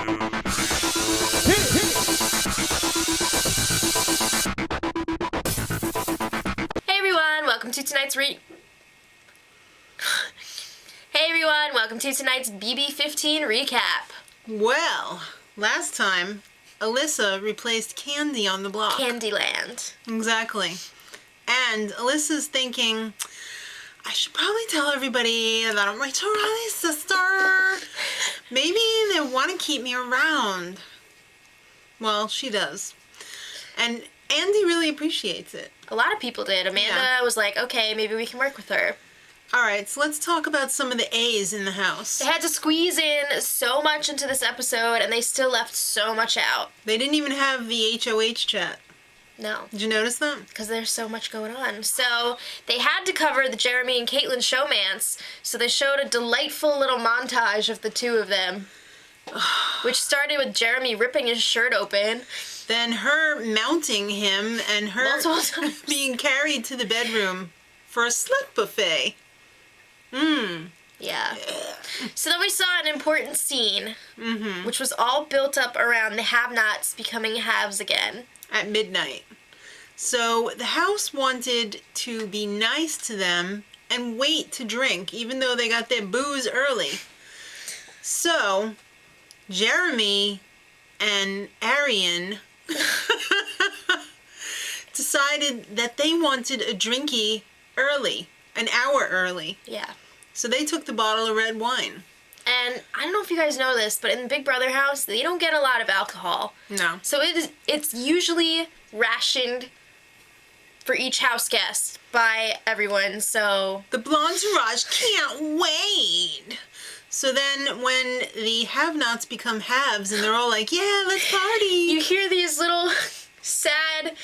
Welcome to tonight's Hey everyone, welcome to tonight's BB15 recap. Well, last time, Alyssa replaced Candy on the block. Candyland. Exactly. And Alyssa's thinking, I should probably tell everybody that I'm Rachel Riley's sister. Maybe they want to keep me around. Well, she does. And Andy really appreciates it. A lot of people did. Amanda was like, okay, maybe we can work with her. Alright, so let's talk about some of the A's in the house. They had to squeeze in so much into this episode, and they still left so much out. They didn't even have the HOH chat. No. Did you notice that? Because there's so much going on. So they had to cover the Jeremy and Caitlin showmance, so they showed a delightful little montage of the two of them, which started with Jeremy ripping his shirt open. Then her mounting him and her being carried to the bedroom for a slut buffet. Yeah. So then we saw an important scene, which was all built up around the have-nots becoming haves again. At midnight. So the house wanted to be nice to them and wait to drink, even though they got their booze early. So Jeremy and Arian decided that they wanted a drinky early, an hour early. Yeah. So they took the bottle of red wine. And I don't know if you guys know this, but in the Big Brother house, they don't get a lot of alcohol. No. So it's usually rationed for each house guest by everyone, so... The Blonderage can't wait! So then when the have-nots become haves and they're all like, yeah, let's party! You hear these little sad,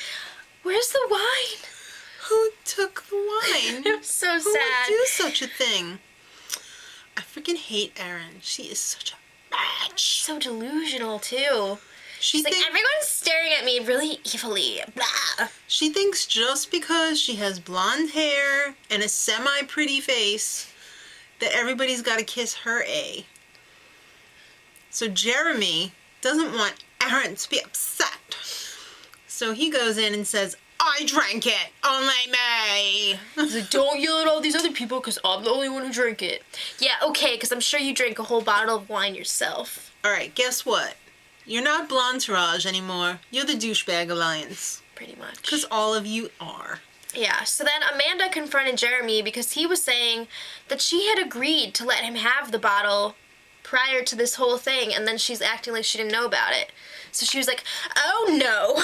where's the wine? Who took the wine? It was so sad. Who would do such a thing? I freaking hate Erin. She is such a bitch. So delusional, too. She's like, everyone's staring at me really evilly. Blah. She thinks just because she has blonde hair and a semi-pretty face that everybody's got to kiss her A. So Jeremy doesn't want Erin to be upset. So he goes in and says, I drank it, only me. He's like, don't yell at all these other people because I'm the only one who drank it. Yeah, okay, because I'm sure you drank a whole bottle of wine yourself. Alright, guess what? You're not Blonderage anymore. You're the Douchebag Alliance. Pretty much. Because all of you are. Yeah, so then Amanda confronted Jeremy because he was saying that she had agreed to let him have the bottle prior to this whole thing, and then she's acting like she didn't know about it. So she was like, oh no.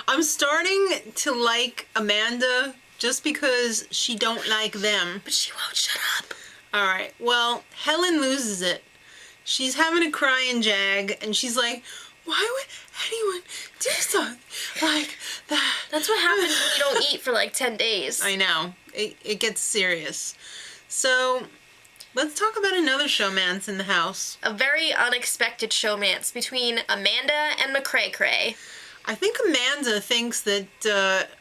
I'm starting to like Amanda just because she don't like them. But she won't shut up. Alright, well, Helen loses it. She's having a crying jag, and she's like, why would anyone do something like that? That's what happens when you don't eat for like 10 days. I know. It gets serious. So, let's talk about another showmance in the house. A very unexpected showmance between Amanda and McCray-Cray. I think Amanda thinks that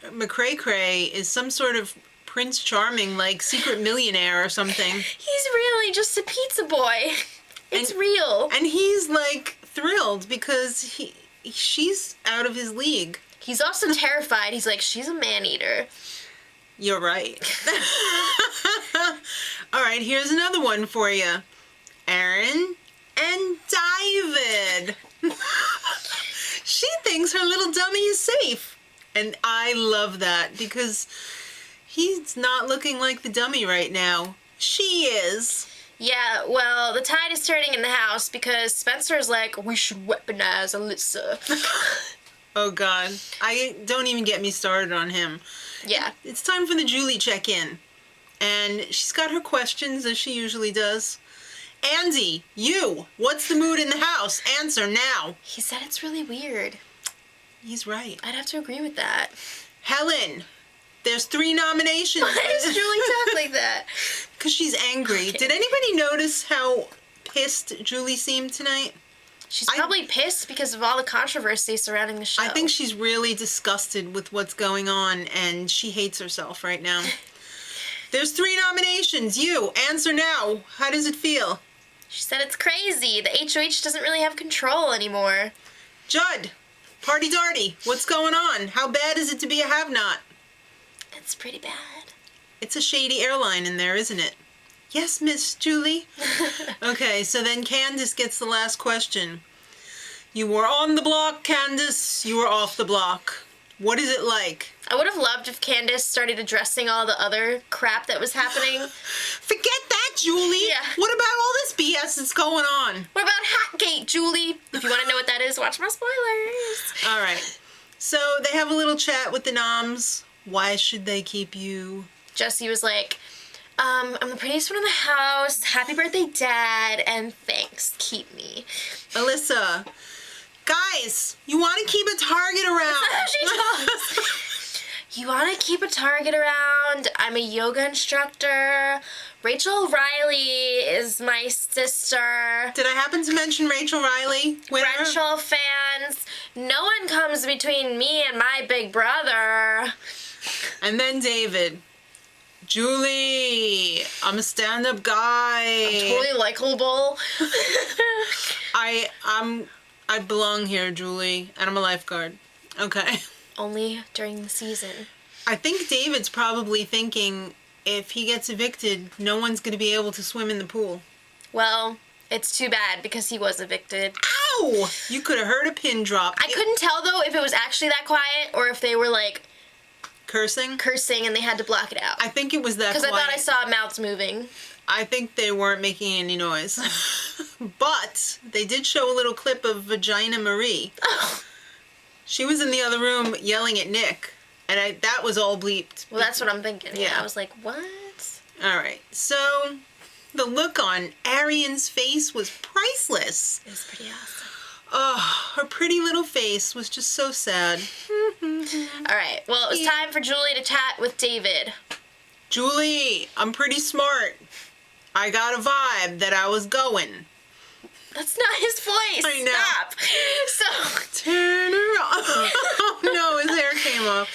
McCray-Cray is some sort of Prince Charming, like secret millionaire or something. He's really just a pizza boy. It's real. And he's like thrilled because she's out of his league. He's also terrified. He's like, she's a man-eater. You're right. Alright, here's another one for you. Erin and David. She thinks her little dummy is safe. And I love that because he's not looking like the dummy right now. She is. Yeah, well, the tide is turning in the house because Spencer's like, we should weaponize Alyssa. Oh God. Don't even get me started on him. Yeah. It's time for the Julie check-in. And she's got her questions as she usually does. Andy, what's the mood in the house? Answer now. He said it's really weird. He's right. I'd have to agree with that. Helen, there's 3 nominations. Why does Julie talk like that? Because she's angry. Okay. Did anybody notice how pissed Julie seemed tonight? She's probably pissed because of all the controversy surrounding the show. I think she's really disgusted with what's going on, and she hates herself right now. There's 3 nominations. Answer now. How does it feel? She said it's crazy. The HOH doesn't really have control anymore. Judd, party darty, what's going on? How bad is it to be a have-not? It's pretty bad. It's a shady airline in there, isn't it? Yes, Miss Julie. Okay, so then Candace gets the last question. You were on the block, Candace. You were off the block. What is it like? I would have loved if Candace started addressing all the other crap that was happening. Forget that, Julie. Yeah. What about all this BS that's going on? What about Hatgate, Julie? If you want to know what that is, watch my spoilers. All right. So they have a little chat with the noms. Why should they keep you? Jesse was like, I'm the prettiest one in the house. Happy birthday, Dad, and thanks. Keep me. Alyssa, guys, you want to keep a target around. That's how she talks. You want to keep a target around. I'm a yoga instructor. Rachel Riley is my sister. Did I happen to mention Rachel Riley? Winner? Rachel fans. No one comes between me and my big brother. And then David. Julie, I'm a stand-up guy. I'm totally likable. I belong here, Julie, and I'm a lifeguard. Okay. Only during the season. I think David's probably thinking if he gets evicted, no one's going to be able to swim in the pool. Well, it's too bad because he was evicted. Ow! You could have heard a pin drop. I couldn't tell though if it was actually that quiet or if they were like Cursing and they had to block it out. I think it was that quiet. Because I thought I saw mouths moving. I think they weren't making any noise. But they did show a little clip of Vagina Marie. Oh. She was in the other room yelling at Nick. And that was all bleeped. Well, that's what I'm thinking. Yeah. I was like, what? All right. So the look on Arian's face was priceless. It was pretty awesome. Oh, her pretty little face was just so sad. All right. Well, it was time for Julie to chat with David. Julie, I'm pretty smart. I got a vibe that I was going. That's not his voice. I know. Stop. So Turn around. Oh no, his hair came off.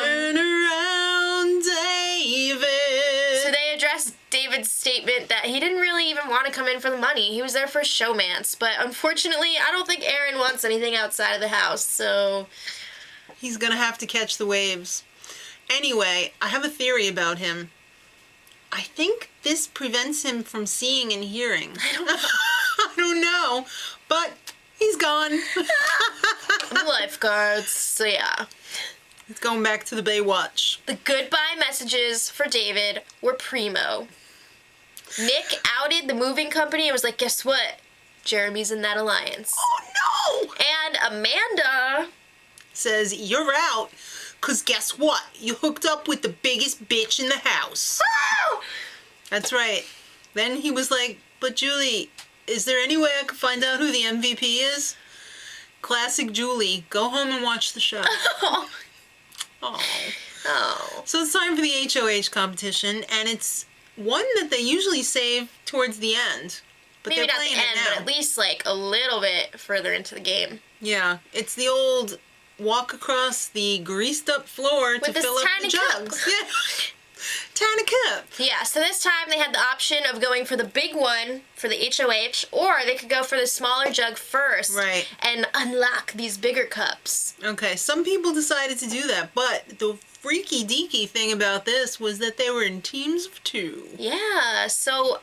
Turn around, David. So they addressed David's statement that he didn't really even want to come in for the money. He was there for showmance. But unfortunately, I don't think Aaron wants anything outside of the house, so He's gonna have to catch the waves. Anyway, I have a theory about him. I think this prevents him from seeing and hearing. I don't know. I don't know, but he's gone. The lifeguards, so yeah. He's going back to the Baywatch. The goodbye messages for David were primo. Nick outed the moving company and was like, guess what? Jeremy's in that alliance. Oh no! And Amanda says, you're out, cause guess what? You hooked up with the biggest bitch in the house. Oh! That's right. Then he was like, but Julie, is there any way I could find out who the MVP is? Classic Julie. Go home and watch the show. Oh. Oh. Oh. So it's time for the HOH competition, and it's one that they usually save towards the end. But Maybe they're not the playing end, it now. but at least like a little bit further into the game. Yeah, it's the old walk across the greased up floor to this fill up the tiny jugs. cup. Yeah. Tiny cup. Yeah, so this time they had the option of going for the big one for the HOH, or they could go for the smaller jug first. Right. And unlock these bigger cups. Okay, some people decided to do that, but the freaky deaky thing about this was that they were in teams of 2. Yeah, so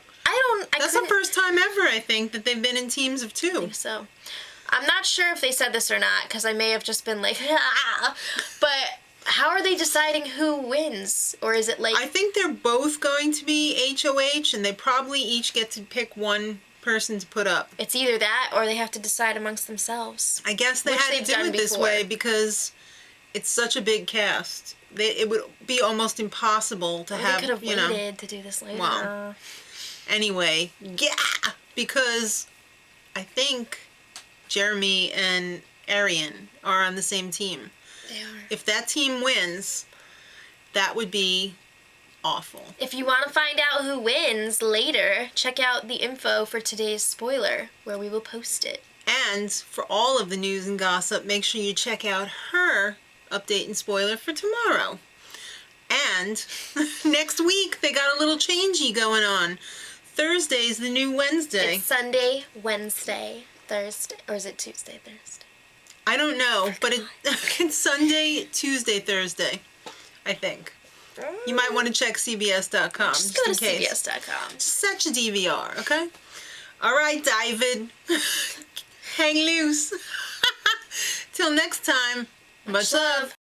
That's the first time ever, I think, that they've been in teams of 2. I think so. I'm not sure if they said this or not, because I may have just been like, ah. But how are they deciding who wins? Or is it like... I think they're both going to be HOH, and they probably each get to pick one person to put up. It's either that, or they have to decide amongst themselves. I guess they had to do it this way because it's such a big cast. It would be almost impossible to have, they could have waited to do this later. Well, anyway, yeah, because I think Jeremy and Arian are on the same team. They are. If that team wins, that would be awful. If you want to find out who wins later, check out the info for today's spoiler, where we will post it. And for all of the news and gossip, make sure you check out her update and spoiler for tomorrow. And next week, they got a little changey going on. Thursday's the new Wednesday. It's Sunday, Wednesday, Thursday, or is it Tuesday, Thursday? I don't know, but it's Sunday, Tuesday, Thursday, I think. You might want to check CBS.com Just go to in case. CBS.com. Just set your DVR, okay? All right, David. Hang loose. Till next time. Much love.